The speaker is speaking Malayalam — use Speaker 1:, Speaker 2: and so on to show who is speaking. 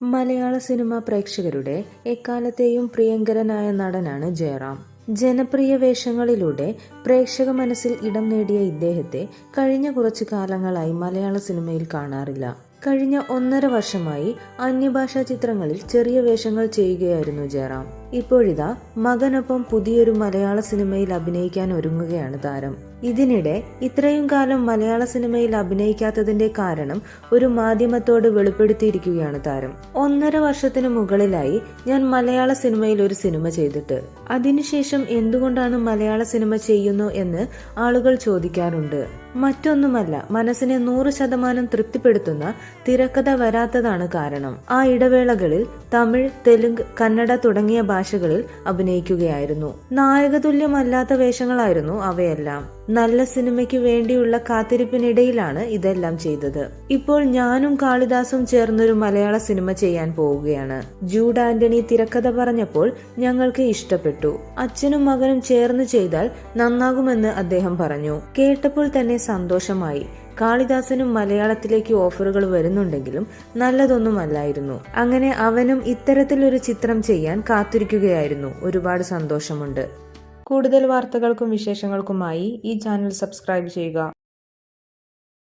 Speaker 1: മലയാള സിനിമാ പ്രേക്ഷകരുടെ എക്കാലത്തെയും പ്രിയങ്കരനായ നടനാണ് ജയറാം. ജനപ്രിയ വേഷങ്ങളിലൂടെ പ്രേക്ഷക മനസ്സിൽ ഇടം നേടിയ ഇദ്ദേഹത്തെ കഴിഞ്ഞ കുറച്ചു കാലങ്ങളായി മലയാള സിനിമയിൽ കാണാറില്ല. കഴിഞ്ഞ 1.5 വർഷമായി അന്യഭാഷാ ചിത്രങ്ങളിൽ ചെറിയ വേഷങ്ങൾ ചെയ്യുകയായിരുന്നു ജയറാം. ഇപ്പോഴിതാ മകനൊപ്പം പുതിയൊരു മലയാള സിനിമയിൽ അഭിനയിക്കാൻ ഒരുങ്ങുകയാണ് താരം. ഇതിനിടെ ഇത്രയും കാലം മലയാള സിനിമയിൽ അഭിനയിക്കാത്തതിന്റെ കാരണം ഒരു മാധ്യമത്തോട് വെളിപ്പെടുത്തിയിരിക്കുകയാണ് താരം. 1.5 വർഷത്തിന് മുകളിലായി ഞാൻ മലയാള സിനിമയിൽ ഒരു സിനിമ ചെയ്തിട്ട്. അതിനുശേഷം എന്തുകൊണ്ടാണ് മലയാള സിനിമ ചെയ്യുന്നു എന്ന് ആളുകൾ ചോദിക്കാറുണ്ട്. മറ്റൊന്നുമല്ല, മനസ്സിനെ 100% തൃപ്തിപ്പെടുത്തുന്ന തിരക്കഥ വരാത്തതാണ് കാരണം. ആ ഇടവേളകളിൽ തമിഴ്, തെലുങ്ക്, കന്നഡ തുടങ്ങിയ ഭാഷകളിൽ അഭിനയിക്കുകയായിരുന്നു. നായകതുല്യമല്ലാത്ത വേഷങ്ങളായിരുന്നു അവയെല്ലാം. നല്ല സിനിമയ്ക്ക് വേണ്ടിയുള്ള കാത്തിരിപ്പിനിടയിലാണ് ഇതെല്ലാം ചെയ്തത്. ഇപ്പോൾ ഞാനും കാളിദാസും ചേർന്നൊരു മലയാള സിനിമ ചെയ്യാൻ പോവുകയാണ്. ജൂഡ് ആന്റണി തിരക്കഥ പറഞ്ഞപ്പോൾ ഞങ്ങൾക്ക് ഇഷ്ടപ്പെട്ടു. അച്ഛനും മകനും ചേർന്ന് ചെയ്താൽ നന്നാകുമെന്ന് അദ്ദേഹം പറഞ്ഞു. കേട്ടപ്പോൾ തന്നെ സന്തോഷമായി. കാളിദാസനും മലയാളത്തിലേക്ക് ഓഫറുകൾ വരുന്നുണ്ടെങ്കിലും നല്ലതൊന്നുമല്ലായിരുന്നു. അങ്ങനെ അവനും ഇത്തരത്തിലൊരു ചിത്രം ചെയ്യാൻ കാത്തിരിക്കുകയായിരുന്നു. ഒരുപാട് സന്തോഷമുണ്ട്. കൂടുതൽ വാർത്തകൾക്കും വിശേഷങ്ങൾക്കുമായി ഈ ചാനൽ സബ്സ്ക്രൈബ് ചെയ്യുക.